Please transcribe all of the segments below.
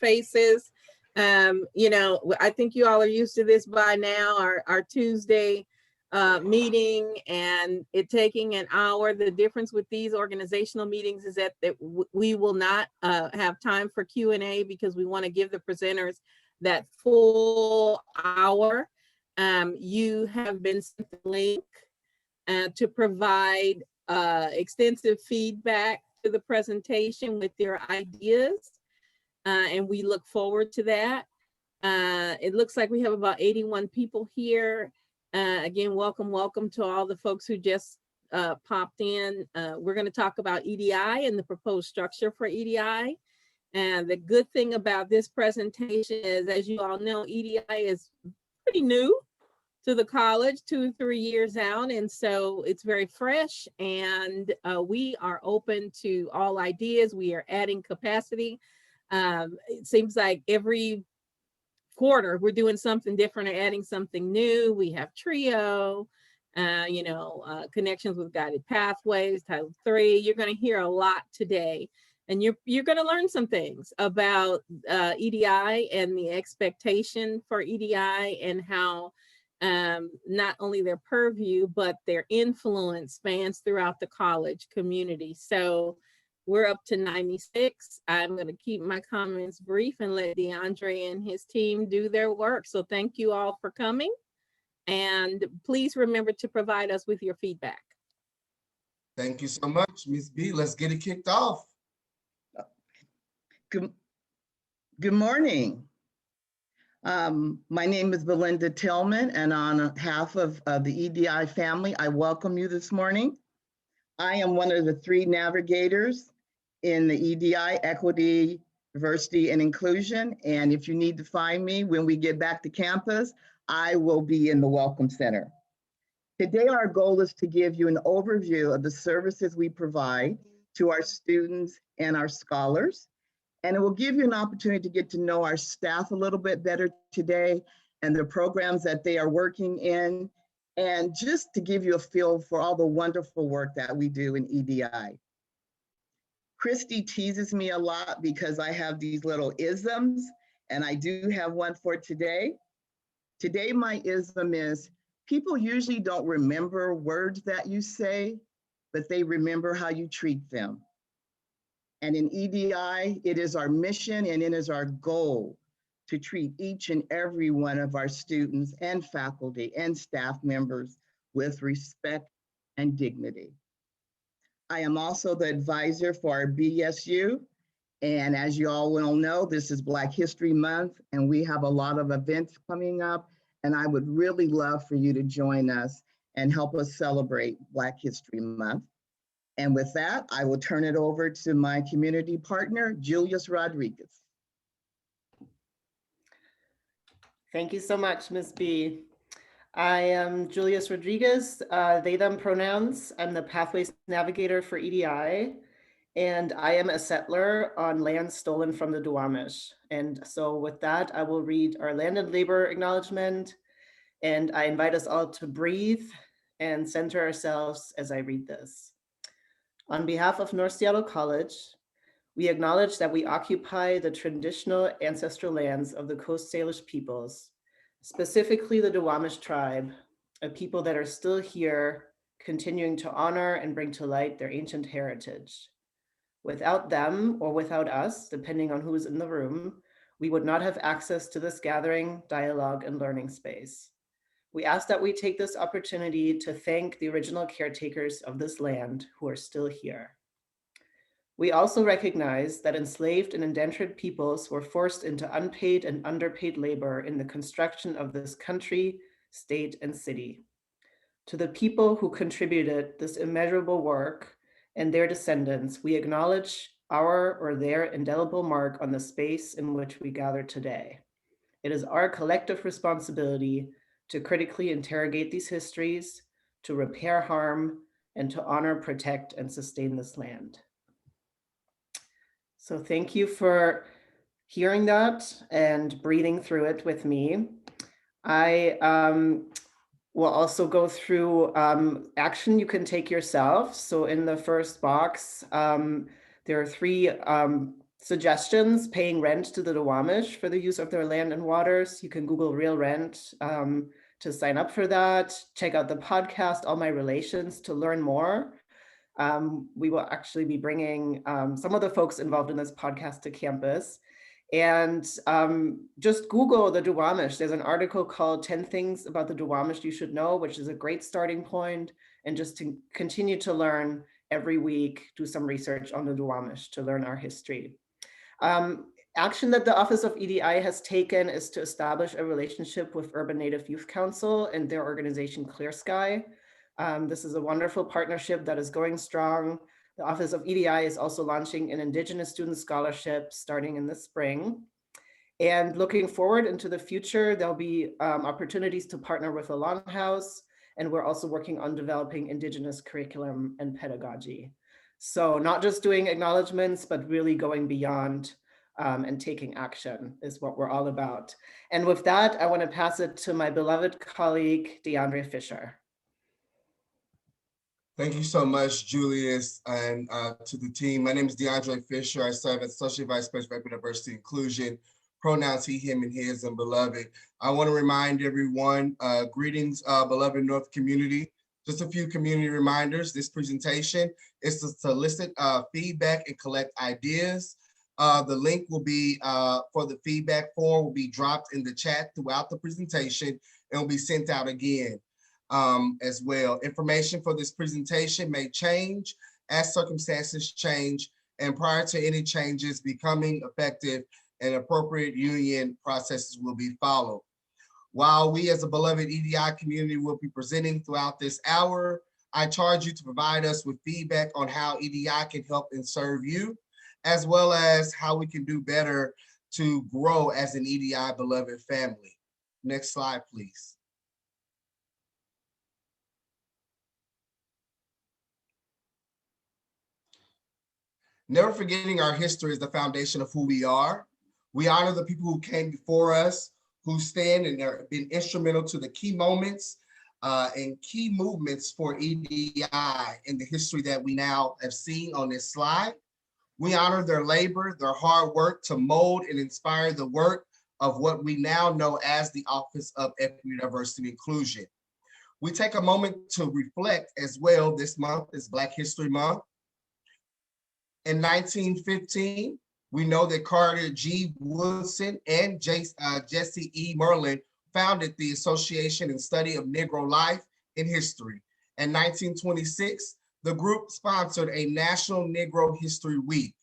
faces. I think you all are used to this by now, our Tuesday meeting, and it taking an hour. The difference with these organizational meetings is that we will not have time for Q&A because we want to give the presenters that full hour. You have been sent the link to provide extensive feedback to the presentation with your ideas, and we look forward to that. It looks like we have about 81 people here. Again, welcome to all the folks who just popped in. We're going to talk about EDI and the proposed structure for EDI. And the good thing about this presentation is, as you all know, EDI is pretty new to the college, 2 or 3 years out. And so it's very fresh, and we are open to all ideas. We are adding capacity. It seems like every quarter we're doing something different or adding something new. We have TRIO, connections with guided pathways, Title III. You're going to hear a lot today, and you're going to learn some things about EDI and the expectation for EDI, and how not only their purview, but their influence spans throughout the college community. So we're up to 96. I'm going to keep my comments brief and let DeAndre and his team do their work. So thank you all for coming. And please remember to provide us with your feedback. Thank you so much, Ms. B. Let's get it kicked off. Good morning. My name is Belinda Tillman, and on behalf of the EDI family, I welcome you this morning. I am one of the 3 navigators in the EDI, Equity, Diversity, and Inclusion. And if you need to find me when we get back to campus, I will be in the Welcome Center. Today, our goal is to give you an overview of the services we provide to our students and our scholars. And it will give you an opportunity to get to know our staff a little bit better today and the programs that they are working in, and just to give you a feel for all the wonderful work that we do in EDI. Christy teases me a lot because I have these little isms, and I do have one for today. Today, my ism is, people usually don't remember words that you say, but they remember how you treat them. And in EDI, it is our mission and it is our goal to treat each and every one of our students and faculty and staff members with respect and dignity. I am also the advisor for our BSU. And as you all well know, this is Black History Month, and we have a lot of events coming up. And I would really love for you to join us and help us celebrate Black History Month. And with that, I will turn it over to my community partner, Julius Rodriguez. Thank you so much, Ms. B. I am Julius Rodriguez, they, them pronouns. I'm the Pathways Navigator for EDI, and I am a settler on land stolen from the Duwamish. And so with that, I will read our land and labor acknowledgement, and I invite us all to breathe and center ourselves as I read this. On behalf of North Seattle College, we acknowledge that we occupy the traditional ancestral lands of the Coast Salish peoples, specifically the Duwamish tribe, a people that are still here, continuing to honor and bring to light their ancient heritage. Without them, or without us, depending on who's in the room, we would not have access to this gathering, dialogue, and learning space. We ask that we take this opportunity to thank the original caretakers of this land who are still here. We also recognize that enslaved and indentured peoples were forced into unpaid and underpaid labor in the construction of this country, state, and city. To the people who contributed this immeasurable work and their descendants, we acknowledge our or their indelible mark on the space in which we gather today. It is our collective responsibility to critically interrogate these histories, to repair harm, and to honor, protect, and sustain this land. So thank you for hearing that and breathing through it with me. I will also go through action you can take yourself. So in the first box, there are 3 suggestions paying rent to the Duwamish for the use of their land and waters. You can Google Real Rent to sign up for that. Check out the podcast, All My Relations, to learn more. We will actually be bringing some of the folks involved in this podcast to campus. And just Google the Duwamish. There's an article called 10 Things About the Duwamish You Should Know, which is a great starting point. And just to continue to learn every week, do some research on the Duwamish to learn our history. Action that the Office of EDI has taken is to establish a relationship with Urban Native Youth Council and their organization Clear Sky. This is a wonderful partnership that is going strong. The Office of EDI is also launching an Indigenous Student Scholarship starting in the spring. And looking forward into the future, there'll be opportunities to partner with the Longhouse, and we're also working on developing Indigenous curriculum and pedagogy. So not just doing acknowledgements, but really going beyond and taking action is what we're all about. And with that, I want to pass it to my beloved colleague, DeAndre Fisher. Thank you so much, Julius, and to the team. My name is DeAndre Fisher. I serve as Associate Vice President for Diversity Inclusion, pronouns he, him, and his, and beloved. I want to remind everyone, greetings, beloved North community. Just a few community reminders. This presentation is to solicit feedback and collect ideas. The link will be for the feedback form will be dropped in the chat throughout the presentation and will be sent out again as well. Information for this presentation may change as circumstances change, and prior to any changes becoming effective, and appropriate union processes will be followed. While we as a beloved EDI community will be presenting throughout this hour, I charge you to provide us with feedback on how EDI can help and serve you, as well as how we can do better to grow as an EDI beloved family. Next slide, please. Never forgetting our history is the foundation of who we are. We honor the people who came before us, who stand and have been instrumental to the key moments and key movements for EDI in the history that we now have seen on this slide. We honor their labor, their hard work to mold and inspire the work of what we now know as the Office of Equity, Diversity, and Inclusion. We take a moment to reflect as well. This month is Black History Month. In 1915, we know that Carter G. Woodson and Jesse E. Merlin founded the Association and Study of Negro Life and History. In 1926, the group sponsored a National Negro History Week.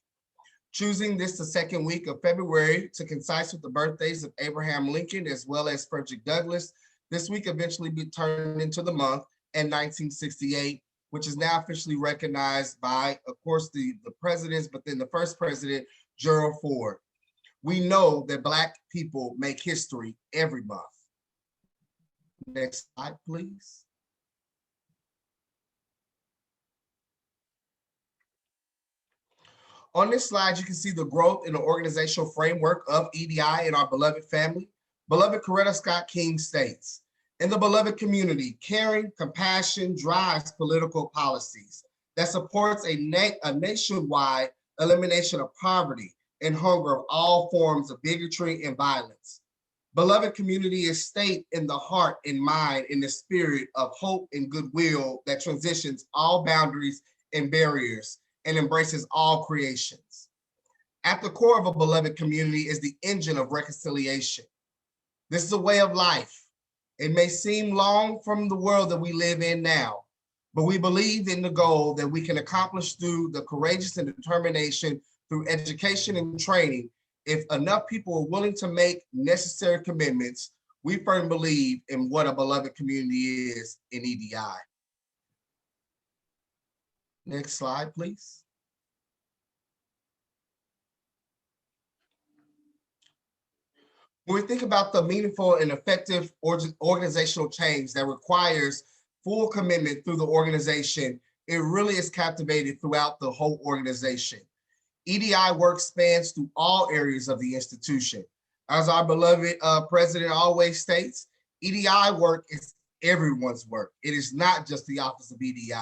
Choosing this the second week of February to coincide with the birthdays of Abraham Lincoln as well as Frederick Douglass, this week eventually be turned into the month in 1968, which is now officially recognized by, of course, the presidents, but then the first president, Gerald Ford. We know that Black people make history every month. Next slide, please. On this slide, you can see the growth in the organizational framework of EDI and our beloved family. Beloved Coretta Scott King states, in the beloved community, caring, compassion drives political policies that supports a nationwide elimination of poverty and hunger of all forms of bigotry and violence. Beloved community is state in the heart and mind in the spirit of hope and goodwill that transitions all boundaries and barriers and embraces all creations. At the core of a beloved community is the engine of reconciliation. This is a way of life. It may seem long from the world that we live in now, but we believe in the goal that we can accomplish through the courageous and determination through education and training. If enough people are willing to make necessary commitments, we firmly believe in what a beloved community is in EDI. Next slide, please. When we think about the meaningful and effective organizational change that requires full commitment through the organization, it really is captivated throughout the whole organization. EDI work spans through all areas of the institution. As our beloved president always states, EDI work is everyone's work. It is not just the Office of EDI.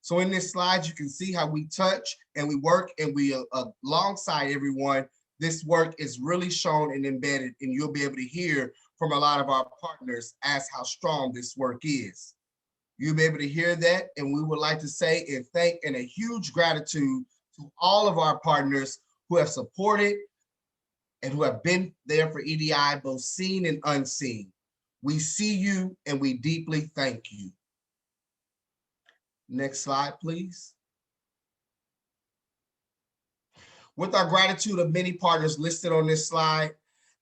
So in this slide, you can see how we touch and we work and we alongside everyone. This work is really shown and embedded, and you'll be able to hear from a lot of our partners as how strong this work is. You'll be able to hear that, and we would like to say and thank and a huge gratitude to all of our partners who have supported and who have been there for EDI, both seen and unseen. We see you and we deeply thank you. Next slide, please. With our gratitude of many partners listed on this slide,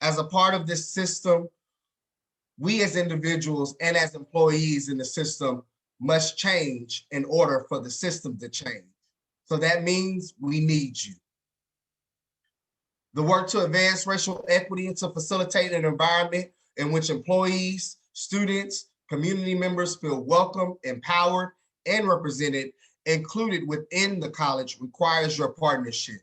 as a part of this system, we as individuals and as employees in the system must change in order for the system to change. So that means we need you. The work to advance racial equity and to facilitate an environment in which employees, students, community members feel welcome, empowered, and represented, included within the college requires your partnership.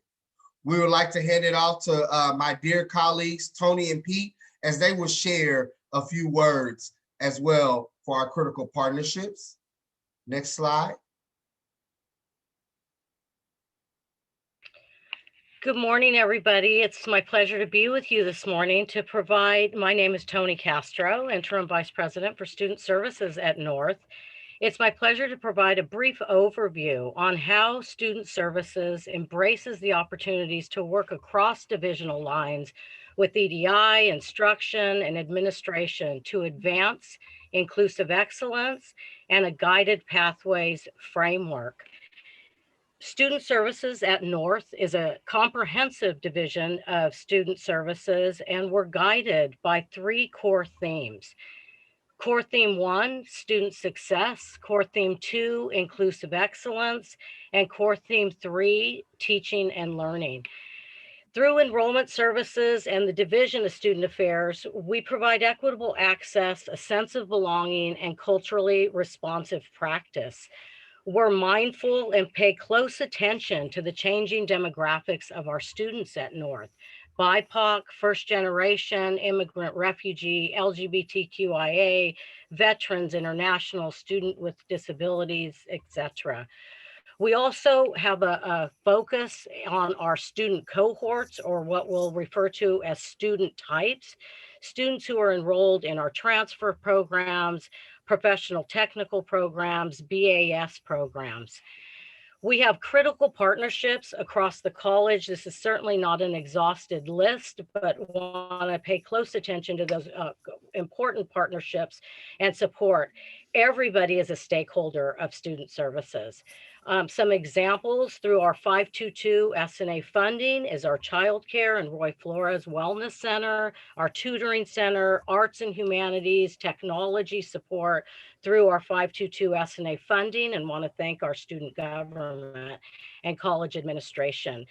We would like to hand it off to my dear colleagues, Tony and Pete, as they will share a few words as well for our critical partnerships. Next slide. Good morning, everybody. It's my pleasure to be with you this morning to provide, my name is Tony Castro, Interim Vice President for Student Services at North. It's my pleasure to provide a brief overview on how Student Services embraces the opportunities to work across divisional lines with EDI, instruction, and administration to advance inclusive excellence and a guided pathways framework. Student Services at North is a comprehensive division of student services, and we're guided by 3 core themes. Core theme 1, student success, core theme 2, inclusive excellence, and core theme 3, teaching and learning. Through enrollment services and the Division of Student Affairs, we provide equitable access, a sense of belonging, and culturally responsive practice. We're mindful and pay close attention to the changing demographics of our students at North. BIPOC, first generation, immigrant, refugee, LGBTQIA, veterans, international, student with disabilities, etc. We also have a focus on our student cohorts, or what we'll refer to as student types, students who are enrolled in our transfer programs, professional technical programs, BAS programs. We have critical partnerships across the college. This is certainly not an exhausted list, but want to pay close attention to those important partnerships and support. Everybody is a stakeholder of student services. Some examples through our 522 SNA funding is our childcare and Roy Flores Wellness Center, our tutoring center, arts and humanities, technology support through our 522 SNA funding, and want to thank our student government and college administration.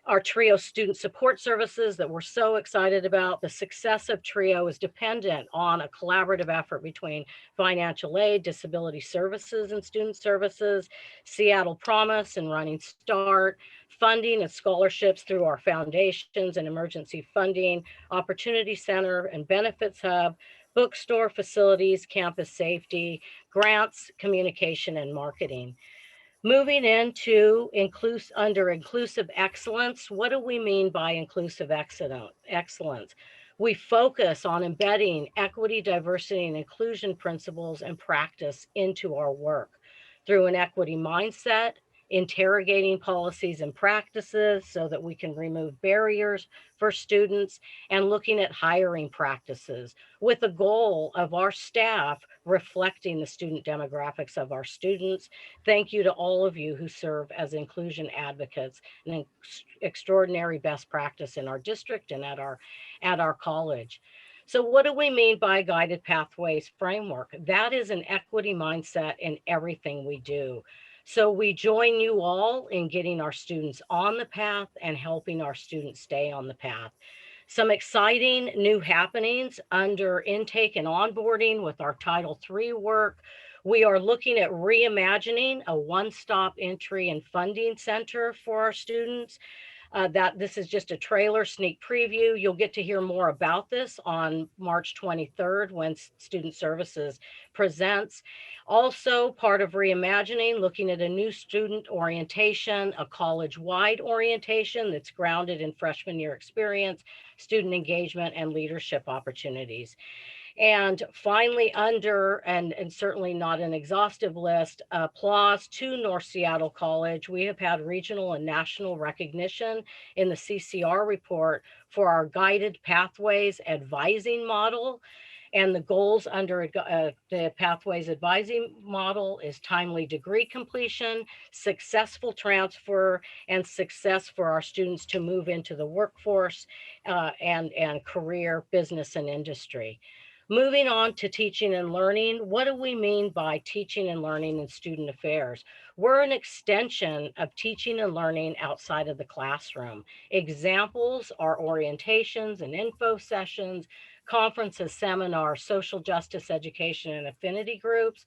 Our TRIO student support services that we're so excited about. The success of TRIO is dependent on a collaborative effort between financial aid, disability services, and student services, Seattle Promise and Running Start, funding and scholarships through our foundations and emergency funding, Opportunity Center and Benefits Hub, bookstore facilities, campus safety, grants, communication, and marketing. Moving into under inclusive excellence, what do we mean by inclusive excellence? We focus on embedding equity, diversity, and inclusion principles and practice into our work through an equity mindset, interrogating policies and practices so that we can remove barriers for students, and looking at hiring practices with the goal of our staff reflecting the student demographics of our students. Thank you to all of you who serve as inclusion advocates, an extraordinary best practice in our district and at our college. So what do we mean by guided pathways framework? That is an equity mindset in everything we do. So we join you all in getting our students on the path and helping our students stay on the path. Some exciting new happenings under intake and onboarding with our Title III work. We are looking at reimagining a one-stop entry and funding center for our students. that this is just a trailer sneak preview. You'll get to hear more about this on March 23rd when Student Services presents. Also, part of Reimagining, looking at a new student orientation, a college-wide orientation that's grounded in freshman year experience, student engagement, and leadership opportunities. And finally, under, and certainly not an exhaustive list, applause to North Seattle College. We have had regional and national recognition in the CCR report for our guided pathways advising model. And the goals under the Pathways Advising Model is timely degree completion, successful transfer, and success for our students to move into the workforce and career, business, and industry. Moving on to teaching and learning, what do we mean by teaching and learning in student affairs? We're an extension of teaching and learning outside of the classroom. Examples are orientations and info sessions, conferences, seminars, social justice education and affinity groups,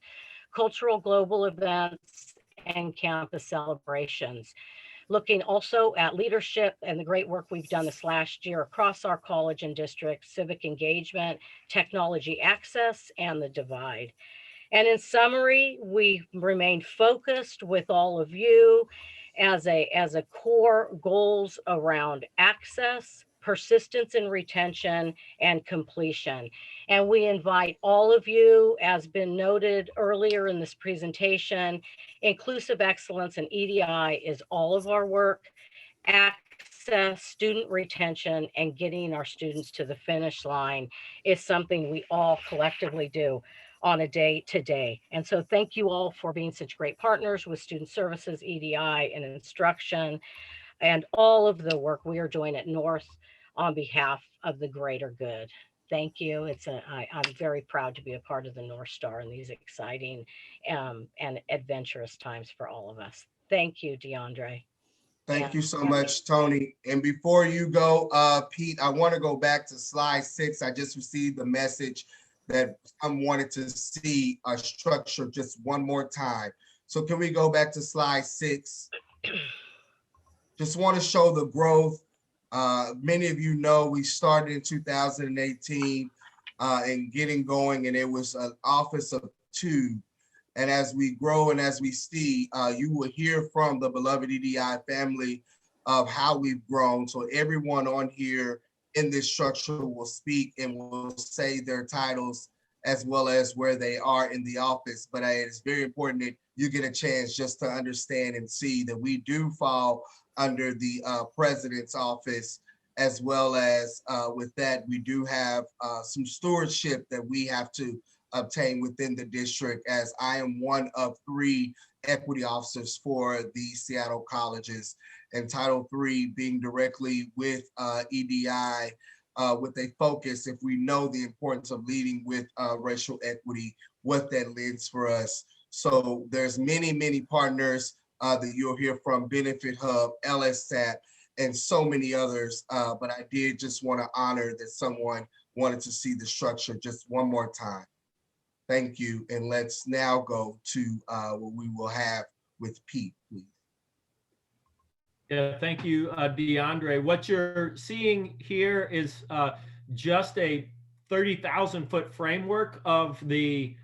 cultural global events, and campus celebrations. Looking also at leadership and the great work we've done this last year across our college and district, civic engagement, technology access, and the divide. And in summary, we remain focused with all of you as a core goals around access, persistence and retention, and completion. And we invite all of you, as been noted earlier in this presentation, inclusive excellence and EDI is all of our work. Access, student retention, and getting our students to the finish line is something we all collectively do on a day-to-day. And so thank you all for being such great partners with Student Services, EDI, and instruction, and all of the work we are doing at North on behalf of the greater good. Thank you. I'm very proud to be a part of the North Star in these exciting and adventurous times for all of us. Thank you, DeAndre. Thank you so much, Tony. And before you go, Pete, I want to go back to slide 6. I just received the message that I wanted to see a structure just one more time. So can we go back to slide 6? Just want to show the growth. Many of you know we started in 2018 and getting going, and it was an office of 2. And as we grow and as we see, you will hear from the beloved EDI family of how we've grown. So everyone on here in this structure will speak and will say their titles as well as where they are in the office. But it's very important that you get a chance just to understand and see that we do fall under the president's office, as well as with that, we do have some stewardship that we have to obtain within the district, as I am one of 3 equity officers for the Seattle colleges, and Title III being directly with EDI with a focus, if we know the importance of leading with racial equity, what that leads for us. So there's many partners that you'll hear from, Benefit Hub, LSAT, and so many others. But I did just want to honor that someone wanted to see the structure just one more time. Thank you. And let's now go to what we will have with Pete, please. Yeah, thank you, DeAndre. What you're seeing here is just a 30,000-foot framework of the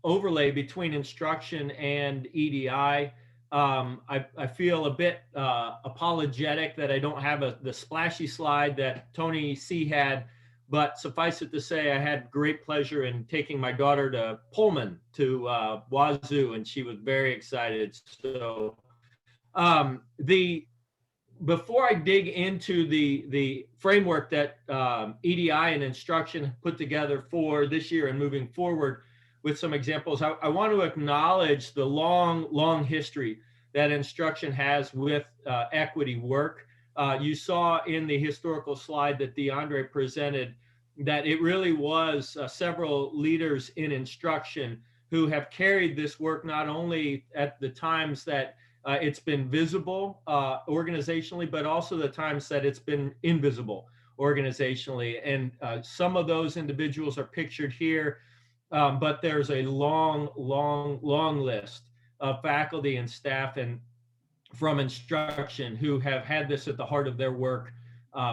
overlay between instruction and EDI. I feel a bit apologetic that I don't have the splashy slide that Tony C had, but suffice it to say, I had great pleasure in taking my daughter to Pullman, to Wazoo, and she was very excited. So before I dig into the framework that EDI and instruction put together for this year and moving forward with some examples, I want to acknowledge the long history that instruction has with equity work. You saw in the historical slide that DeAndre presented that it really was several leaders in instruction who have carried this work not only at the times that it's been visible organizationally, but also the times that it's been invisible organizationally. And some of those individuals are pictured here, but there's a long list of faculty and staff. And from instruction who have had this at the heart of their work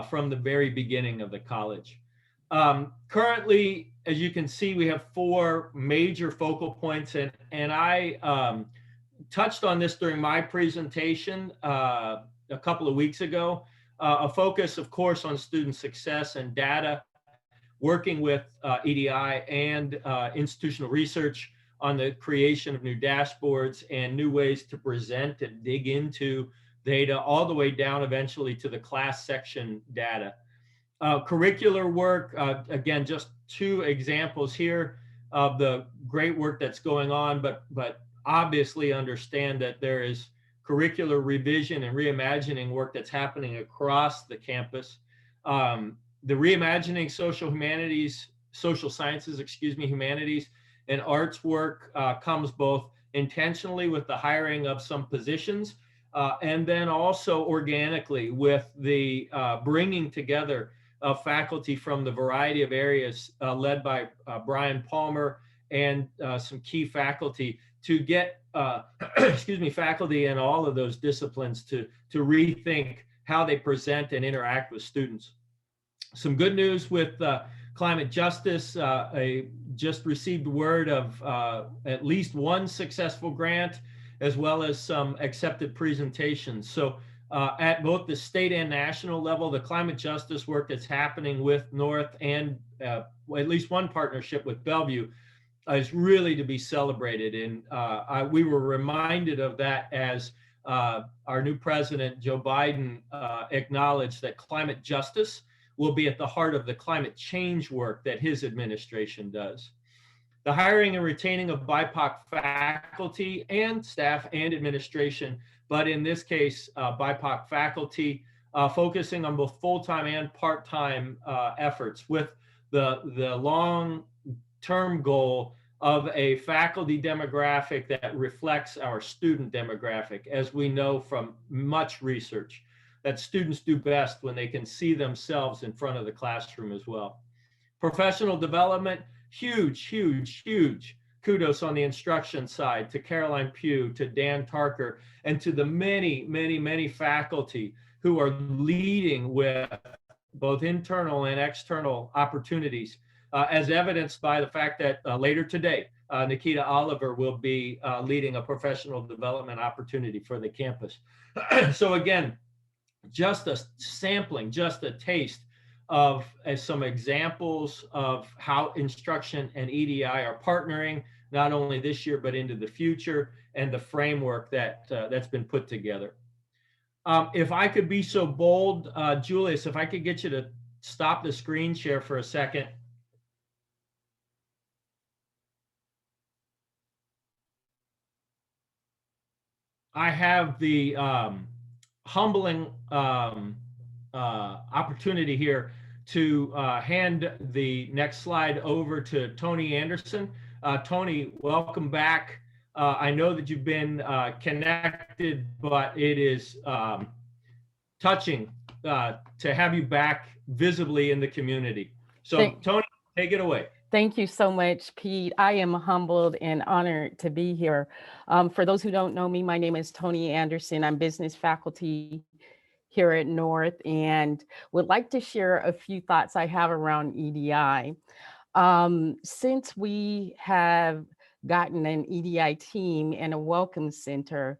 from the very beginning of the college. Currently, as you can see, we have 4 major focal points, and I touched on this during my presentation a couple of weeks ago. A focus, of course, on student success and data, working with EDI and institutional research on the creation of new dashboards and new ways to present and dig into data, all the way down eventually to the class section data. Curricular work, again, just 2 examples here of the great work that's going on, but obviously understand that there is curricular revision and reimagining work that's happening across the campus. The reimagining social sciences, humanities and arts work comes both intentionally with the hiring of some positions and then also organically with the bringing together of faculty from the variety of areas led by Brian Palmer and some key faculty to get faculty in all of those disciplines to rethink how they present and interact with students. Some good news with climate justice. I just received word of at least 1 successful grant, as well as some accepted presentations. So at both the state and national level, the climate justice work that's happening with North and at least 1 partnership with Bellevue is really to be celebrated. And we were reminded of that as our new president, Joe Biden, acknowledged that climate justice will be at the heart of the climate change work that his administration does. The hiring and retaining of BIPOC faculty and staff and administration, but in this case, BIPOC faculty, focusing on both full-time and part-time efforts with the long-term goal of a faculty demographic that reflects our student demographic, as we know from much research, that students do best when they can see themselves in front of the classroom as well. Professional development, huge kudos on the instruction side to Caroline Pugh, to Dan Tarker, and to the many faculty who are leading with both internal and external opportunities, as evidenced by the fact that later today, Nikita Oliver will be leading a professional development opportunity for the campus. So again, just a sampling, just a taste of some examples of how instruction and EDI are partnering, not only this year, but into the future, and the framework that that's been put together. If I could be so bold, Julius, if I could get you to stop the screen share for a second. I have the humbling opportunity here to hand the next slide over to Tony Anderson. Tony, welcome back. I know that you've been connected, but it is touching to have you back visibly in the community. So Tony, take it away. Thank you so much, Pete. I am humbled and honored to be here. For those who don't know me, my name is Tony Anderson. I'm business faculty here at North and would like to share a few thoughts I have around EDI. Since we have gotten an EDI team and a welcome center,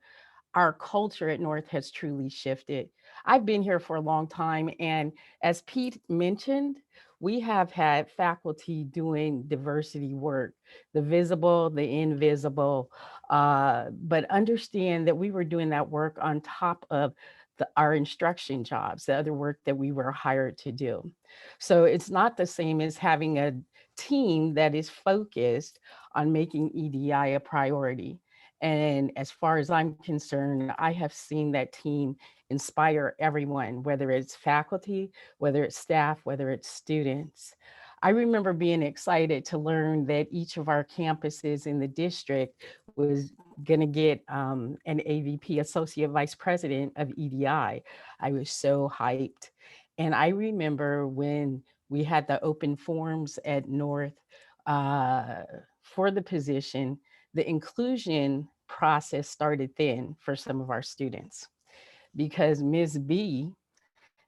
our culture at North has truly shifted. I've been here for a long time, and as Pete mentioned, we have had faculty doing diversity work, the visible, the invisible, but understand that we were doing that work on top of our instruction jobs, the other work that we were hired to do. So it's not the same as having a team that is focused on making EDI a priority. And as far as I'm concerned, I have seen that team inspire everyone, whether it's faculty, whether it's staff, whether it's students. I remember being excited to learn that each of our campuses in the district was going to get an AVP, Associate Vice President of EDI. I was so hyped. And I remember when we had the open forums at North for the position, the inclusion process started then for some of our students. because Ms. B,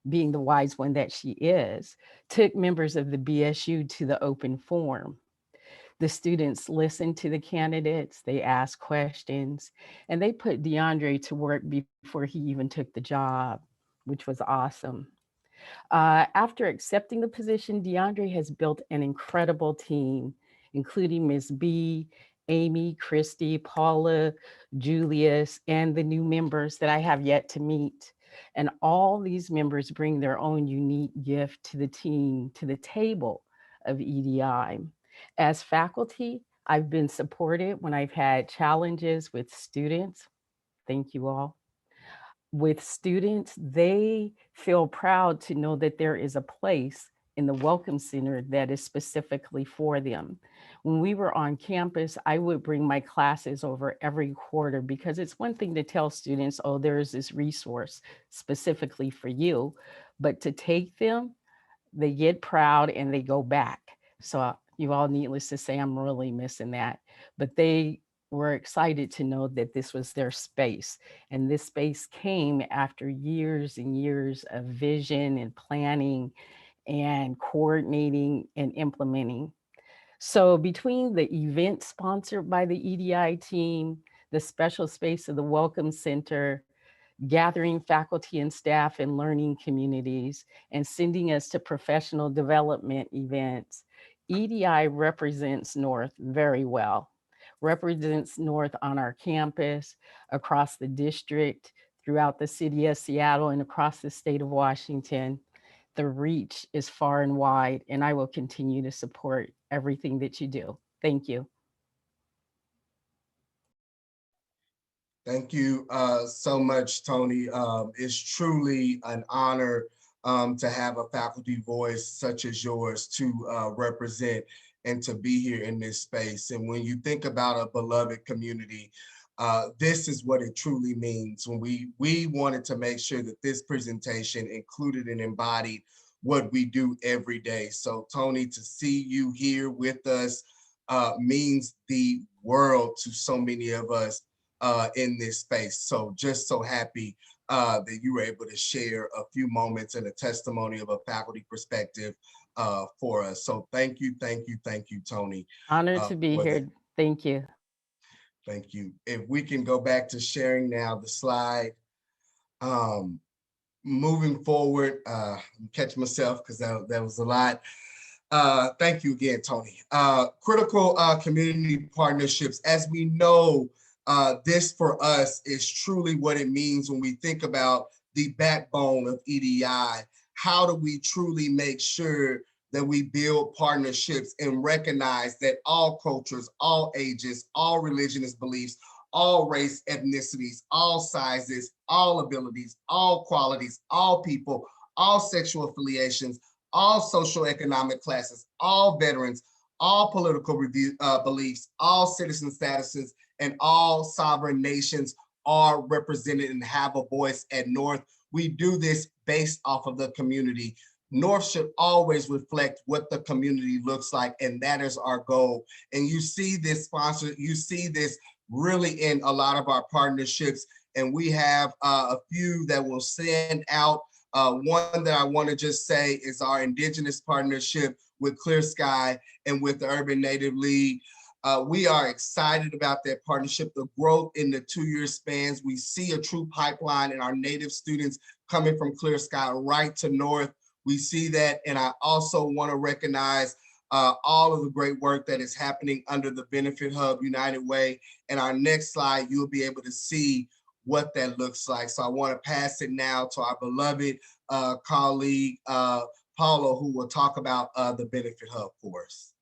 being the wise one that she is, took members of the BSU to the open forum. The students listened to the candidates, they asked questions, and they put DeAndre to work before he even took the job, which was awesome. After accepting the position, DeAndre has built an incredible team, including Ms. B, Amy, Christy, Paula, Julius, and the new members that I have yet to meet. And all these members bring their own unique gift to the team, to the table of EDI. As faculty, I've been supported when I've had challenges with students. Thank you all. With students, they feel proud to know that there is a place in the Welcome Center that is specifically for them. When we were on campus, I would bring my classes over every quarter because it's one thing to tell students, oh, there's this resource specifically for you, but to take them, they get proud and they go back. So you all, needless to say, I'm really missing that, but they were excited to know that this was their space. And this space came after years and years of vision and planning and coordinating and implementing. So between the event sponsored by the EDI team, the special space of the Welcome Center, gathering faculty and staff in learning communities, and sending us to professional development events, EDI represents North very well. Represents North on our campus, across the district, throughout the city of Seattle, and across the state of Washington. The reach is far and wide, and I will continue to support everything that you do. Thank you. Thank you so much, Tony. It's truly an honor to have a faculty voice such as yours to represent and to be here in this space. And when you think about a beloved community, this is what it truly means. When we wanted to make sure that this presentation included and embodied what we do every day. So Tony, to see you here with us means the world to so many of us in this space. So just so happy that you were able to share a few moments and a testimony of a faculty perspective for us. So thank you, Tony. Honored to be here. That. Thank you. Thank you. If we can go back to sharing now the slide. Moving forward, catch myself because that was a lot. Thank you again, Tony. Critical community partnerships. As we know, this for us is truly what it means when we think about the backbone of EDI. How do we truly make sure that we build partnerships and recognize that all cultures, all ages, all religious beliefs, all race, ethnicities, all sizes, all abilities, all qualities, all people, all sexual affiliations, all socioeconomic classes, all veterans, all political beliefs, all citizen statuses, and all sovereign nations are represented and have a voice at North. We do this based off of the community. North should always reflect what the community looks like, and that is our goal. And you see this sponsor, you see this really in a lot of our partnerships, and we have a few that will stand out. One that I want to just say is our Indigenous partnership with Clear Sky and with the Urban Native League. We are excited about that partnership, the growth in the 2-year spans. We see a true pipeline in our Native students coming from Clear Sky right to North. We see that, and I also want to recognize all of the great work that is happening under the Benefit Hub United Way. And our next slide, you'll be able to see what that looks like. So I want to pass it now to our beloved colleague, Paula, who will talk about the Benefit Hub for us.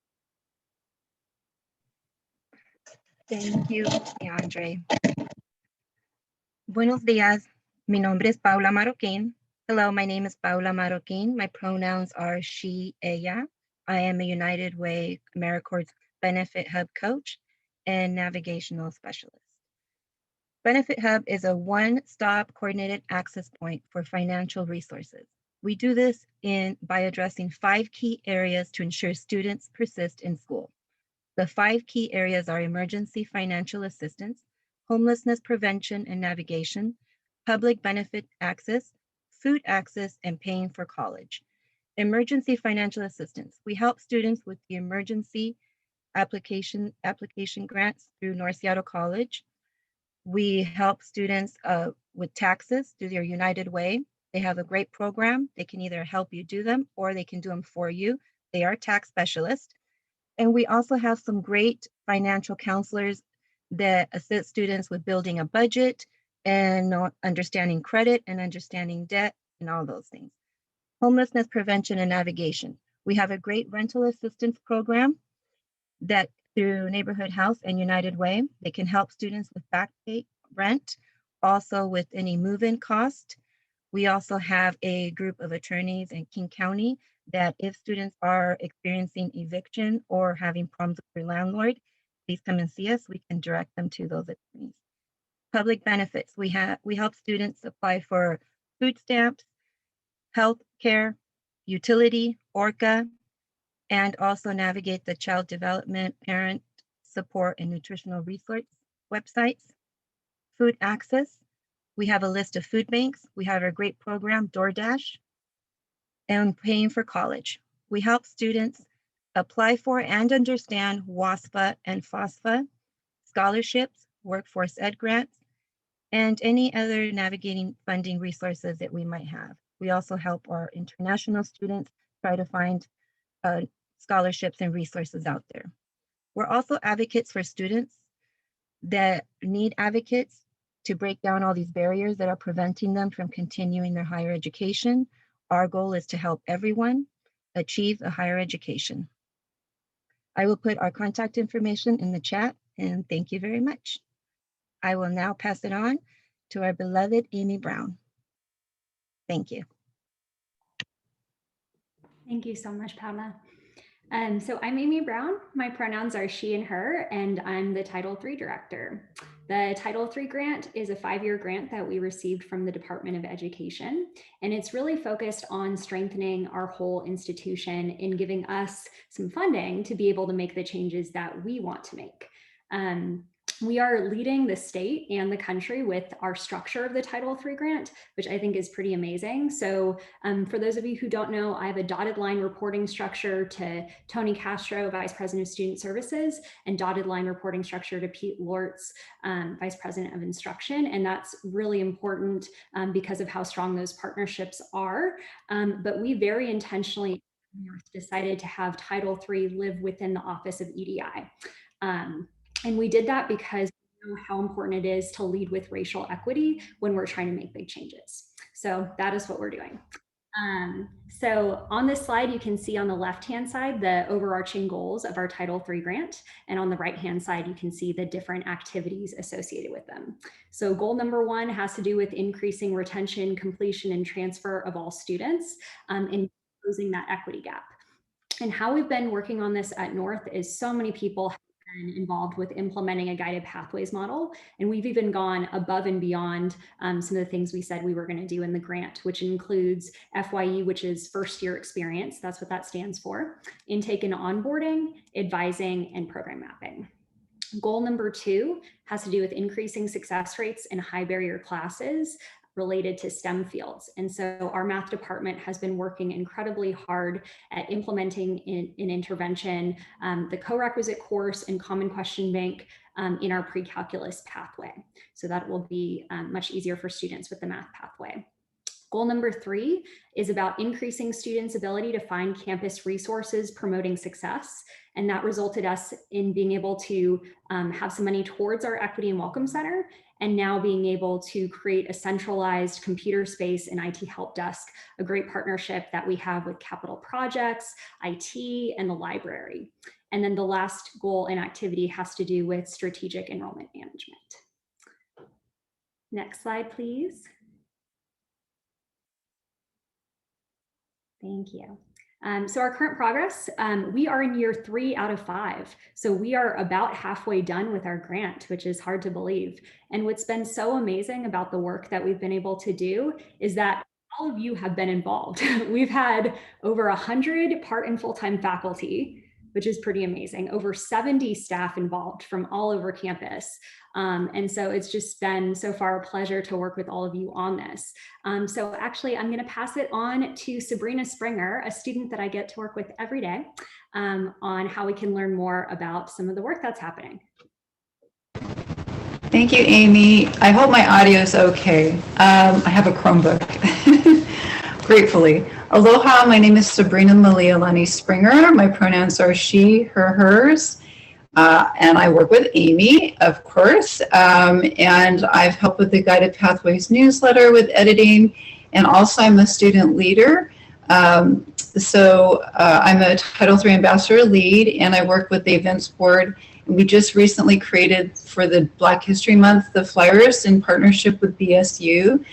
Thank you, DeAndre. Buenos días. Mi nombre es Paula Marroquin. Hello, my name is Paula Marroquin. My pronouns are she, ella. I am a United Way AmeriCorps Benefit Hub coach and navigational specialist. Benefit Hub is a one-stop coordinated access point for financial resources. We do this by addressing 5 key areas to ensure students persist in school. The 5 key areas are emergency financial assistance, homelessness prevention and navigation, public benefit access, food access, and paying for college. Emergency financial assistance. We help students with the emergency application grants through North Seattle College. We help students with taxes through their United Way. They have a great program. They can either help you do them or they can do them for you. They are tax specialists. And we also have some great financial counselors that assist students with building a budget and understanding credit and understanding debt and all those things. Homelessness prevention and navigation. We have a great rental assistance program that through Neighborhood House and United Way, they can help students with back pay rent, also with any move-in cost. We also have a group of attorneys in King County that if students are experiencing eviction or having problems with their landlord, please come and see us. We can direct them to those attorneys. Public benefits. We help students apply for food stamps, health care, utility, ORCA, and also navigate the child development, parent support, and nutritional resource websites. Food access. We have a list of food banks. We have a great program, DoorDash, and paying for college. We help students apply for and understand WASFA and FOSFA, scholarships, workforce ed grants, and any other navigating funding resources that we might have. We also help our international students try to find scholarships and resources out there. We're also advocates for students that need advocates to break down all these barriers that are preventing them from continuing their higher education. Our goal is to help everyone achieve a higher education. I will put our contact information in the chat, and thank you very much. I will now pass it on to our beloved Amy Brown. Thank you. Thank you so much, Paula. So I'm Amy Brown. My pronouns are she and her, and I'm the Title III director. The Title III grant is a 5-year grant that we received from the Department of Education, and it's really focused on strengthening our whole institution in giving us some funding to be able to make the changes that we want to make. We are leading the state and the country with our structure of the Title III grant, which I think is pretty amazing. So for those of you who don't know, I have a dotted line reporting structure to Tony Castro, Vice President of Student Services, and dotted line reporting structure to Pete Lortz, Vice President of Instruction. And that's really important because of how strong those partnerships are. But we very intentionally decided to have Title III live within the Office of EDI. And we did that because we know how important it is to lead with racial equity when we're trying to make big changes. So that is what we're doing. So on this slide, you can see on the left-hand side, the overarching goals of our Title III grant. And on the right-hand side, you can see the different activities associated with them. So goal number 1 has to do with increasing retention, completion, and transfer of all students and closing that equity gap. And how we've been working on this at North is so many people have been involved with implementing a guided pathways model. And we've even gone above and beyond some of the things we said we were going to do in the grant, which includes FYE, which is first year experience. That's what that stands for. Intake and onboarding, advising, and program mapping. Goal number 2 has to do with increasing success rates in high barrier classes related to STEM fields. And so our math department has been working incredibly hard at implementing an intervention, the co-requisite course and common question bank in our pre-calculus pathway. So that will be much easier for students with the math pathway. Goal number 3 is about increasing students' ability to find campus resources promoting success. And that resulted us in being able to have some money towards our Equity and Welcome Center, and now being able to create a centralized computer space and IT help desk, a great partnership that we have with Capital Projects, IT, and the library. And then the last goal and activity has to do with strategic enrollment management. Next slide, please. Thank you. So our current progress, we are in year 3 out of 5. So we are about halfway done with our grant, which is hard to believe. And what's been so amazing about the work that we've been able to do is that all of you have been involved. We've had over 100 part and full-time faculty, which is pretty amazing. Over 70 staff involved from all over campus. And so it's just been so far a pleasure to work with all of you on this. So actually, I'm going to pass it on to Sabrina Springer, a student that I get to work with every day, on how we can learn more about some of the work that's happening. Thank you, Amy. I hope my audio is okay. I have a Chromebook, gratefully. Aloha, my name is Sabrina Malialani Springer. My pronouns are she, her, hers. And I work with Amy, of course. And I've helped with the Guided Pathways newsletter with editing. And also I'm a student leader. So I'm a Title III Ambassador Lead, and I work with the events board. We just recently created for the Black History Month the flyers in partnership with BSU,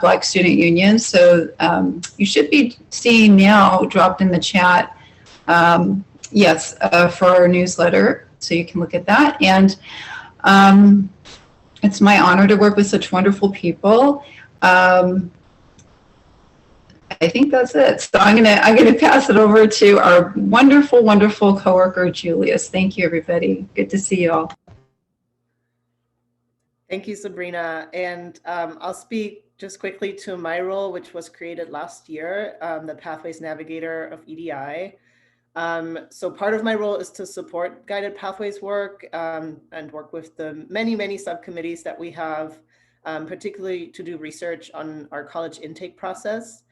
Black Student Union. So you should be seeing now dropped in the chat, yes, for our newsletter. So you can look at that. And it's my honor to work with such wonderful people. I think that's it. So I'm gonna pass it over to our wonderful, wonderful coworker, Julius. Thank you, everybody. Good to see you all. Thank you, Sabrina. And I'll speak just quickly to my role, which was created last year, the Pathways Navigator of EDI. So part of my role is to support Guided Pathways work and work with the many, many subcommittees that we have, particularly to do research on our college intake process.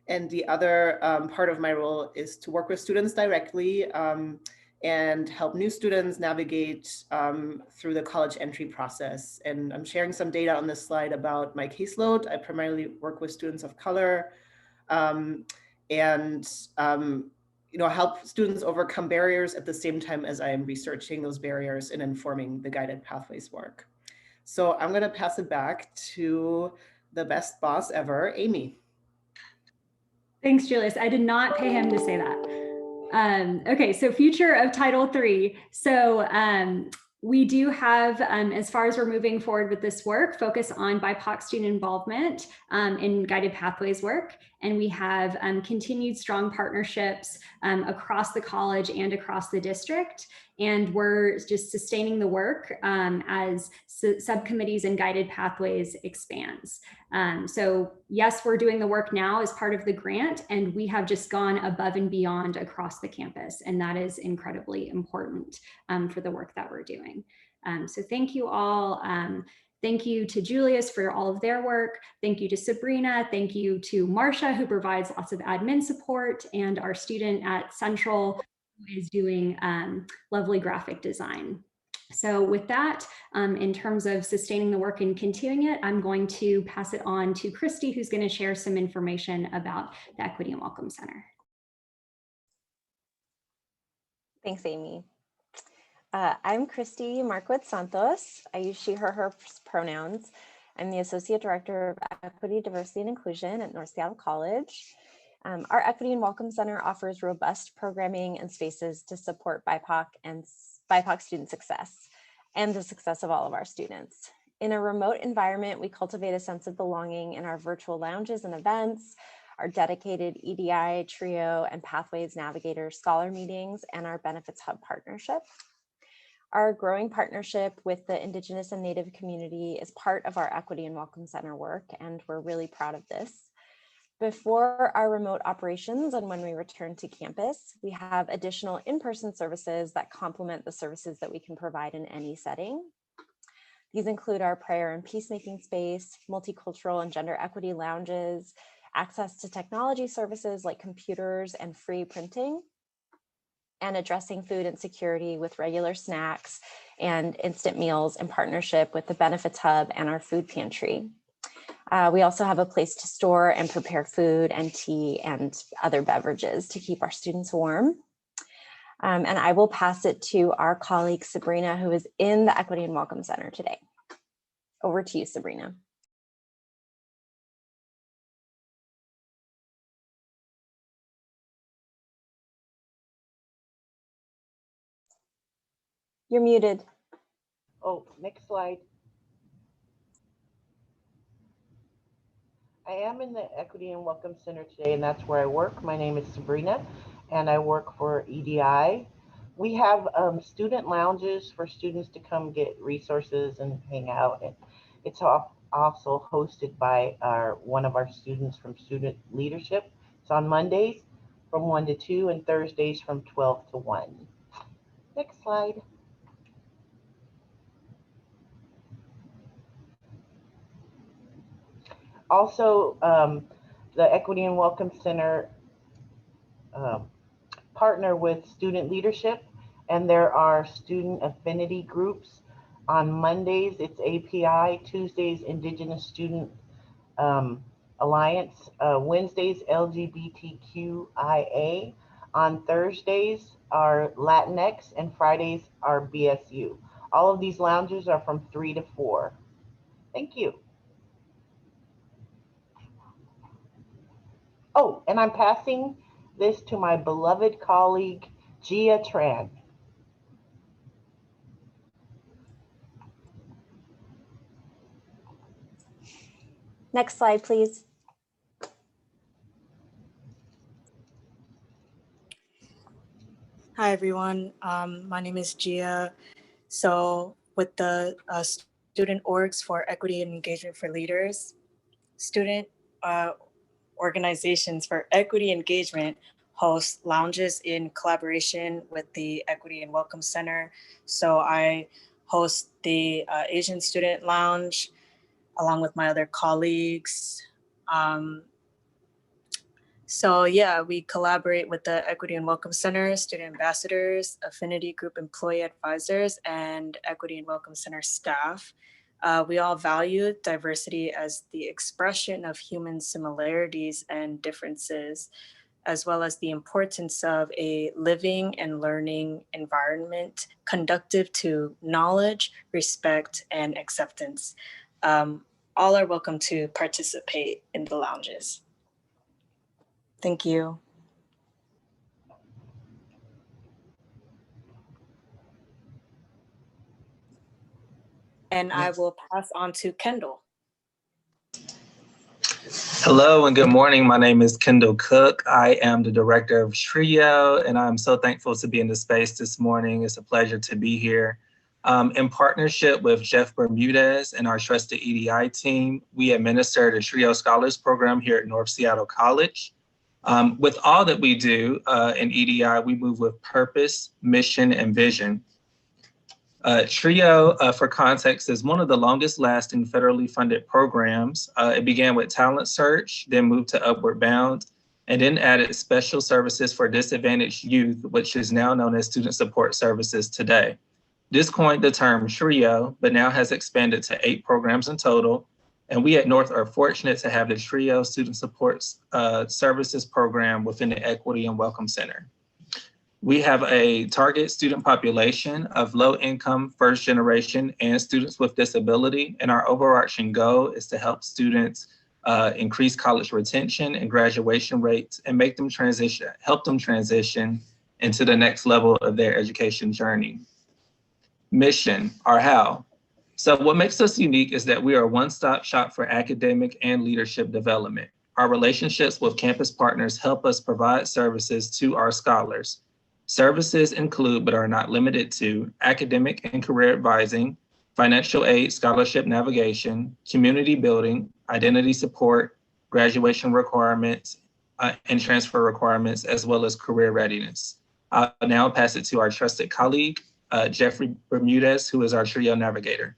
And the other part of my role is to work with students directly and help new students navigate through the college entry process. And I'm sharing some data on this slide about my caseload. I primarily work with students of color and help students overcome barriers at the same time as I am researching those barriers and informing the Guided Pathways work. So I'm going to pass it back to the best boss ever, Amy. Thanks, Julius. I did not pay him to say that. Okay, so future of Title III. So we do have, as far as we're moving forward with this work, focus on BIPOC student involvement in Guided Pathways work. And we have continued strong partnerships across the college and across the district. And we're just sustaining the work as subcommittees and Guided Pathways expands. So yes, we're doing the work now as part of the grant, and we have just gone above and beyond across the campus. And that is incredibly important for the work that we're doing. So thank you all. Thank you to Julius for all of their work. Thank you to Sabrina. Thank you to Marcia, who provides lots of admin support, and our student at Central, who is doing lovely graphic design. So with that, in terms of sustaining the work and continuing it, I'm going to pass it on to Christy, who's going to share some information about the Equity and Welcome Center. Thanks, Amy. I'm Christy Marquez Santos. I use she, her pronouns. I'm the Associate Director of Equity, Diversity, and Inclusion at North Seattle College. Our Equity and Welcome Center offers robust programming and spaces to support BIPOC and BIPOC student success and the success of all of our students. In a remote environment, we cultivate a sense of belonging in our virtual lounges and events, our dedicated EDI, TRIO, and Pathways Navigator scholar meetings, and our Benefits Hub partnership. Our growing partnership with the Indigenous and Native community is part of our Equity and Welcome Center work, and we're really proud of this. Before our remote operations and when we return to campus, we have additional in-person services that complement the services that we can provide in any setting. These include our prayer and peacemaking space, multicultural and gender equity lounges, access to technology services like computers and free printing, and addressing food insecurity with regular snacks and instant meals in partnership with the Benefits Hub and our food pantry. We also have a place to store and prepare food and tea and other beverages to keep our students warm. And I will pass it to our colleague, Sabrina, who is in the Equity and Welcome Center today. Over to you, Sabrina. You're muted. Oh, next slide. I am in the Equity and Welcome Center today, and that's where I work. My name is Sabrina, and I work for EDI. we have student lounges for students to come get resources and hang out. And it's also hosted by one of our students from Student Leadership. It's on Mondays from 1 to 2 and Thursdays from 12 to 1. Next slide. Also, the Equity and Welcome Center partner with Student Leadership, and there are student affinity groups. On Mondays, it's API, Tuesdays, Indigenous Student Alliance, Wednesdays, LGBTQIA. On Thursdays are Latinx, and Fridays are BSU. All of these lounges are from 3 to 4. Thank you. Oh, and I'm passing this to my beloved colleague, Gia Tran. Next slide, please. Hi, everyone. My name is Gia. So with the student orgs for equity and engagement for leaders, student organizations for equity engagement host lounges in collaboration with the Equity and Welcome Center. So I host the Asian Student Lounge along with my other colleagues. So yeah, we collaborate with the Equity and Welcome Center, student ambassadors, affinity group employee advisors, and Equity and Welcome Center staff. We all value diversity as the expression of human similarities and differences, as well as the importance of a living and learning environment conducive to knowledge, respect, and acceptance. All are welcome to participate in the lounges. Thank you. And I will pass on to Kendall. Hello and good morning. My name is Kendall Cook. I am the director of TRIO, and I'm so thankful to be in the space this morning. It's a pleasure to be here. In partnership with Jeff Bermudez and our trusted EDI team, we administer the TRIO Scholars Program here at North Seattle College. With all that we do in EDI, we move with purpose, mission, and vision. TRIO, for context, is one of the longest lasting federally funded programs. It began with Talent Search, then moved to Upward Bound, and then added special services for disadvantaged youth, which is now known as Student Support Services today. This coined the term TRIO, but now has expanded to 8 programs in total. And we at North are fortunate to have the TRIO Student Support Services program within the Equity and Welcome Center. We have a target student population of low-income, first-generation, and students with disability, and our overarching goal is to help students increase college retention and graduation rates and help them transition into the next level of their education journey. Mission, or how. So what makes us unique is that we are a one-stop shop for academic and leadership development. Our relationships with campus partners help us provide services to our scholars. Services include, but are not limited to, academic and career advising, financial aid, scholarship navigation, community building, identity support, graduation requirements, and transfer requirements, as well as career readiness. I'll now pass it to our trusted colleague, Jeffrey Bermudez, who is our TRIO navigator.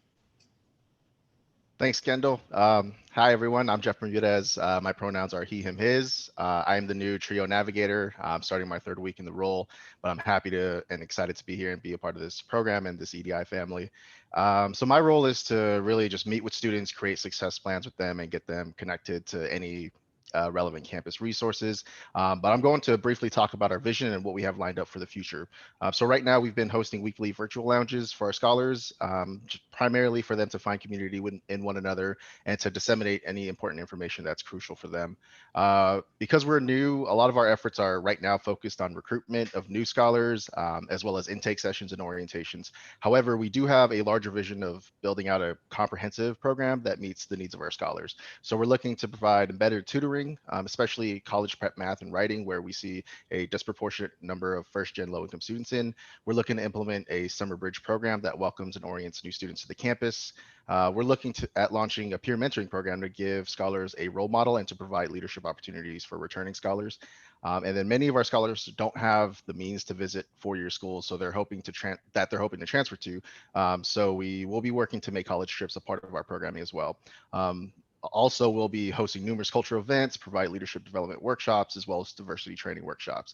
Thanks, Kendall. Hi, everyone. I'm Jeff Bermudez. My pronouns are he, him, his. I am the new TRIO navigator. I'm starting my 3rd week in the role, but I'm happy to and excited to be here and be a part of this program and this EDI family. So my role is to really just meet with students, create success plans with them, and get them connected to any relevant campus resources. But I'm going to briefly talk about our vision and what we have lined up for the future. So right now we've been hosting weekly virtual lounges for our scholars, primarily for them to find community in one another and to disseminate any important information that's crucial for them. Because we're new, a lot of our efforts are right now focused on recruitment of new scholars, as well as intake sessions and orientations. However, we do have a larger vision of building out a comprehensive program that meets the needs of our scholars. So we're looking to provide embedded tutoring, especially college prep math and writing, where we see a disproportionate number of first-gen low-income students in. We're looking to implement a summer bridge program that welcomes and orients new students to the campus. We're looking at launching a peer mentoring program to give scholars a role model and to provide leadership opportunities for returning scholars. And then many of our scholars don't have the means to visit four-year schools, so they're hoping to transfer to. So we will be working to make college trips a part of our programming as well. Also, we'll be hosting numerous cultural events, provide leadership development workshops, as well as diversity training workshops.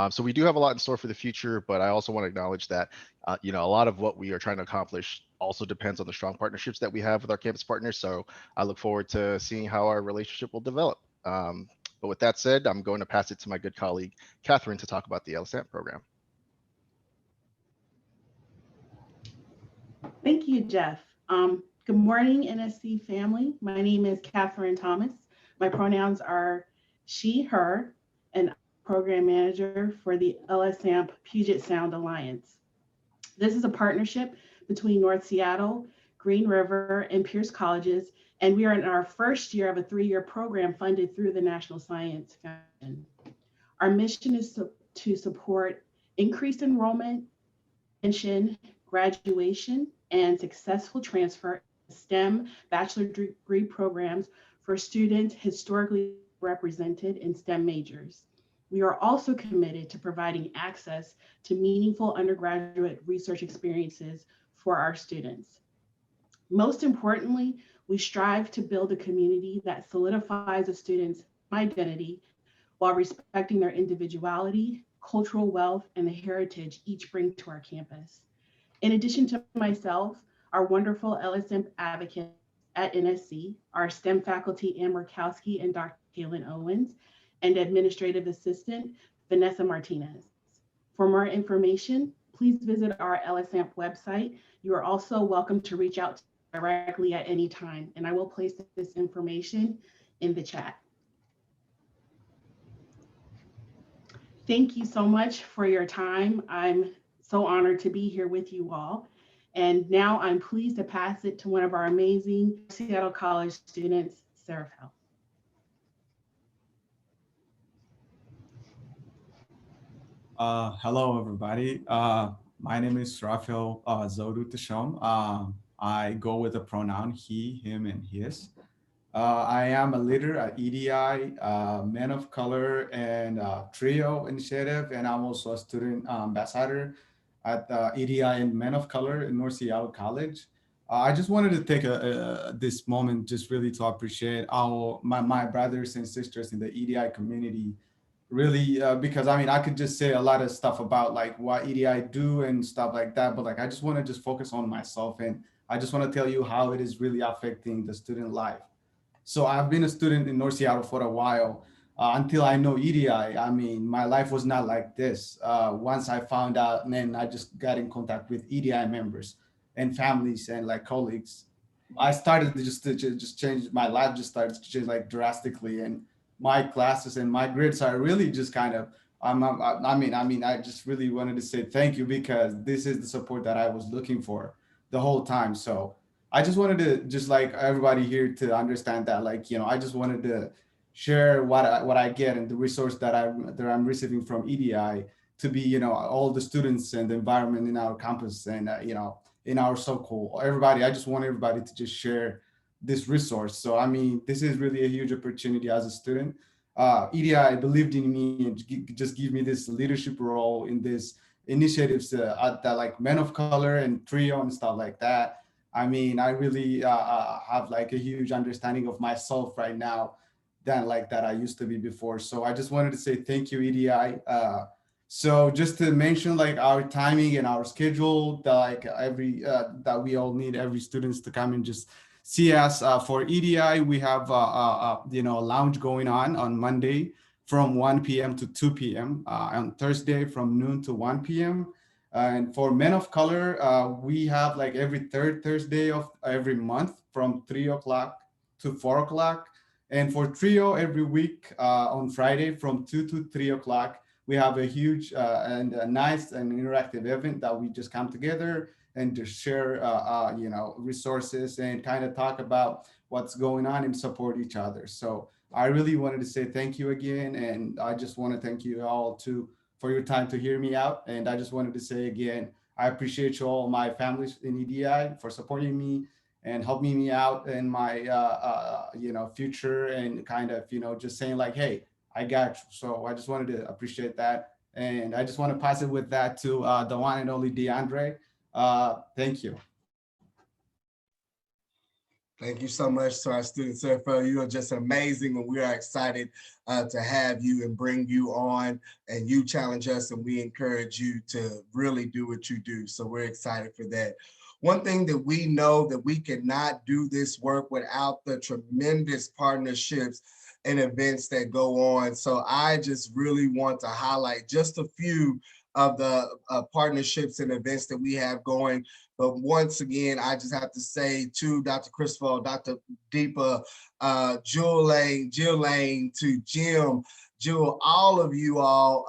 So we do have a lot in store for the future, but I also want to acknowledge that a lot of what we are trying to accomplish also depends on the strong partnerships that we have with our campus partners. So I look forward to seeing how our relationship will develop. But with that said, I'm going to pass it to my good colleague, Catherine, to talk about the LSAMP program. Thank you, Jeff. Good morning, NSC family. My name is Catherine Thomas. My pronouns are she, her, and I'm program manager for the LSAMP Puget Sound Alliance. This is a partnership between North Seattle, Green River, and Pierce Colleges, and we are in our first year of a 3-year program funded through the National Science Foundation. Our mission is to support increased enrollment, extension, graduation, and successful transfer of STEM bachelor degree programs for students historically represented in STEM majors. We are also committed to providing access to meaningful undergraduate research experiences for our students. Most importantly, we strive to build a community that solidifies a student's identity while respecting their individuality, cultural wealth, and the heritage each bring to our campus. In addition to myself, our wonderful LSAMP advocates at NSC, our STEM faculty, Ann Murkowski and Dr. Kaylin Owens, and administrative assistant, Vanessa Martinez. For more information, please visit our LSAMP website. You are also welcome to reach out directly at any time, and I will place this information in the chat. Thank you so much for your time. I'm so honored to be here with you all. And now I'm pleased to pass it to one of our amazing Seattle College students, Sarah Fell. Hello, everybody. My name is Rafael Zodu Tashom. I go with the pronoun he, him, and his. I am a leader at EDI, Men of Color, and TRIO initiative, and I'm also a student ambassador at EDI and Men of Color in North Seattle College. I just wanted to take this moment just really to appreciate my brothers and sisters in the EDI community. Really, because I mean, I could just say a lot of stuff about like what EDI do and stuff like that, but like I just want to just focus on myself, and I just want to tell you how it is really affecting the student life. So I've been a student in North Seattle for a while until I know EDI. I mean, my life was not like this. Once I found out, and then I just got in contact with EDI members and families and like colleagues. I started to just change, my life just started to change like drastically, and my classes and my grades are really just kind of, I just really wanted to say thank you, because this is the support that I was looking for the whole time. So I just wanted to just like everybody here to understand that, like, you know, I just wanted to share what I get and the resource that I'm receiving from EDI to be, you know, all the students and the environment in our campus and, you know, in our circle, everybody. I just want everybody to just share this resource. So, I mean, this is really a huge opportunity as a student. EDI believed in me and just give me this leadership role in this initiatives at the like Men of Color and TRIO and stuff like that. I mean, I really have like a huge understanding of myself right now than like that I used to be before. So I just wanted to say thank you, EDI. So just to mention like our timing and our schedule, that like that we all need every students to come and just see us. For EDI, we have you know, a lounge going on Monday from 1 p.m. to 2 p.m. On Thursday from noon to 1 p.m. And for Men of Color, we have like every third Thursday of every month from 3 o'clock to 4 o'clock. And for Trio, every week on Friday from 2 to 3 o'clock, we have a huge and a nice and interactive event that we just come together and to share, resources and kind of talk about what's going on and support each other. So I really wanted to say thank you again. And I just want to thank you all too for your time to hear me out. And I just wanted to say again, I appreciate you all, my families in EDI, for supporting me and helping me out in my, future, and kind of, just saying like, hey, I got you. So I just wanted to appreciate that. And I just want to pass it with that to the one and only DeAndre. Thank you. Thank you so much to our students. You are just amazing, and we are excited to have you and bring you on, and you challenge us, and we encourage you to really do what you do. So we're excited for that. One thing that we know, that we cannot do this work without the tremendous partnerships and events that go on. So I just really want to highlight just a few of the partnerships and events that we have going. But once again, I just have to say to Dr. Criswell, Dr. Deepa, Jill Lane, to Jim, Jewel, all of you all,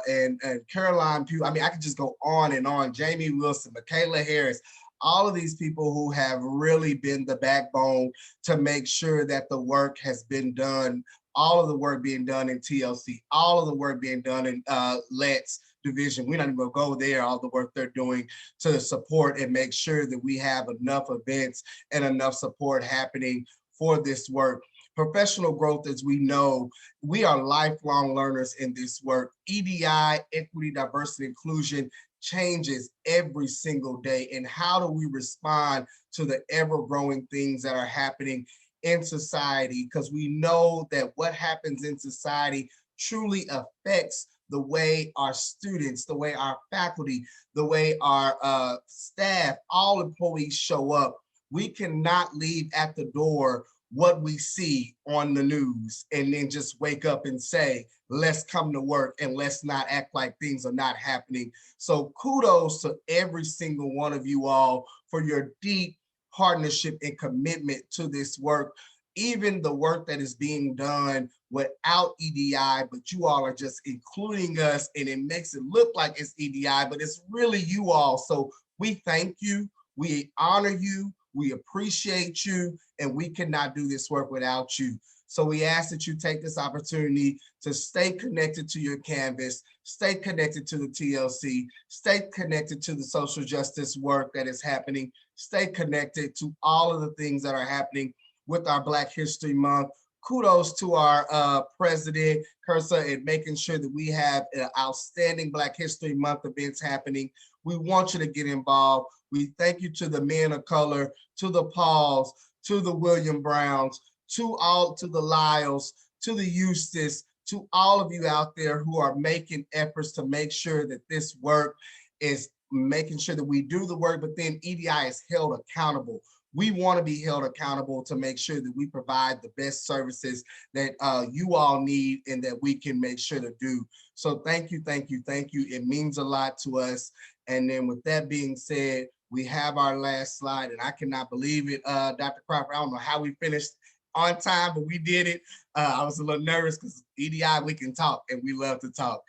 and Caroline Pugh. I mean, I could just go on and on. Jamie Wilson, Michaela Harris, all of these people who have really been the backbone to make sure that the work has been done, all of the work being done in TLC, all of the work being done in LETS division. We're not even gonna go there, all the work they're doing to support and make sure that we have enough events and enough support happening for this work. Professional growth, as we know, we are lifelong learners in this work. EDI, equity, diversity, inclusion, changes every single day. And how do we respond to the ever-growing things that are happening in society? Because we know that what happens in society truly affects the way our students, the way our faculty, the way our staff, all employees show up. We cannot leave at the door what we see on the news and then just wake up and say, let's come to work and let's not act like things are not happening. So kudos to every single one of you all for your deep partnership and commitment to this work. Even the work that is being done without EDI, but you all are just including us, and it makes it look like it's EDI, but it's really you all. So we thank you, we honor you, we appreciate you, and we cannot do this work without you. So we ask that you take this opportunity to stay connected to your Canvas, stay connected to the TLC, stay connected to the social justice work that is happening, stay connected to all of the things that are happening with our Black History Month. Kudos to our president, Kirsa, in making sure that we have outstanding Black History Month events happening. We want you to get involved. We thank you to the men of color, to the Pauls, to the William Browns, to the Lyles, to the Eustis, to all of you out there who are making efforts to make sure that this work is making sure that we do the work, but then EDI is held accountable. We want to be held accountable to make sure that we provide the best services that you all need and that we can make sure to do. So thank you, thank you, thank you. It means a lot to us. And then with that being said, we have our last slide, and I cannot believe it, Dr. Crawford. I don't know how we finished on time, but we did it. I was a little nervous because EDI, we can talk and we love to talk.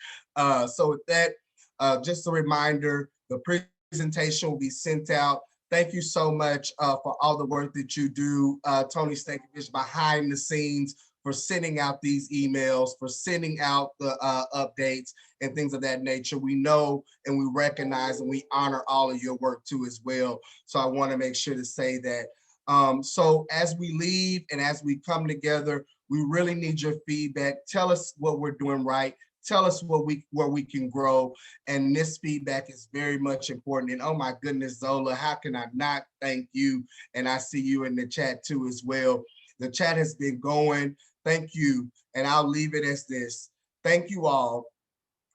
So with that, just a reminder, the presentation will be sent out. Thank you so much for all the work that you do, Tony Stankiewicz, behind the scenes, for sending out these emails, for sending out the updates and things of that nature. We know and we recognize and we honor all of your work too as well. So I want to make sure to say that. So as we leave and as we come together, we really need your feedback. Tell us what we're doing right. Tell us where we can grow. And this feedback is very much important. And oh my goodness, Zola, how can I not thank you? And I see you in the chat too as well. The chat has been going. Thank you. And I'll leave it as this. Thank you all.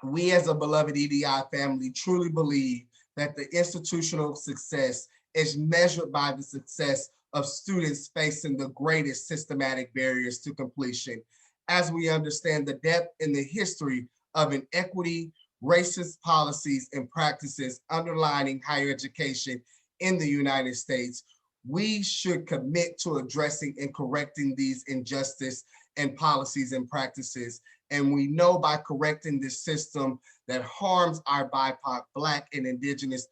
We as a beloved EDI family truly believe that the institutional success is measured by the success of students facing the greatest systematic barriers to completion. As we understand the depth and the history of inequity, racist policies and practices underlining higher education in the United States, we should commit to addressing and correcting these injustice and policies and practices. And we know by correcting this system that harms our BIPOC, Black and Indigenous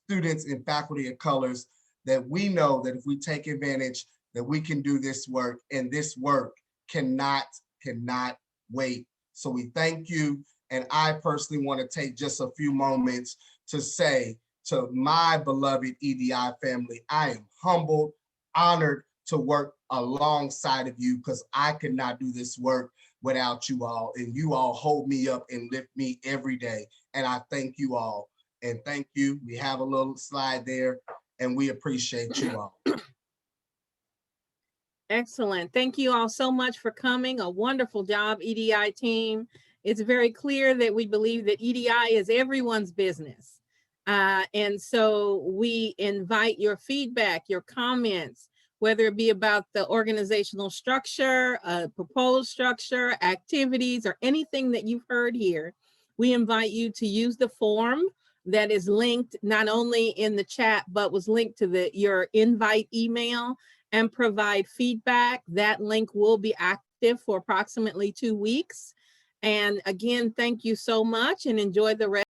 students and faculty of colors, that we know that if we take advantage, that we can do this work, and this work cannot wait. So we thank you. And I personally want to take just a few moments to say to my beloved EDI family, I am humbled, honored to work alongside of you, because I could not do this work without you all. And you all hold me up and lift me every day. And I thank you all. And thank you. We have a little slide there, and we appreciate you all. Excellent. Thank you all so much for coming. A wonderful job, EDI team. It's very clear that we believe that EDI is everyone's business. And so we invite your feedback, your comments, whether it be about the organizational structure, proposed structure, activities, or anything that you've heard here. We invite you to use the form that is linked not only in the chat, but was linked to your invite email, and provide feedback. That link will be active for approximately 2 weeks. And again, thank you so much, and enjoy the rest.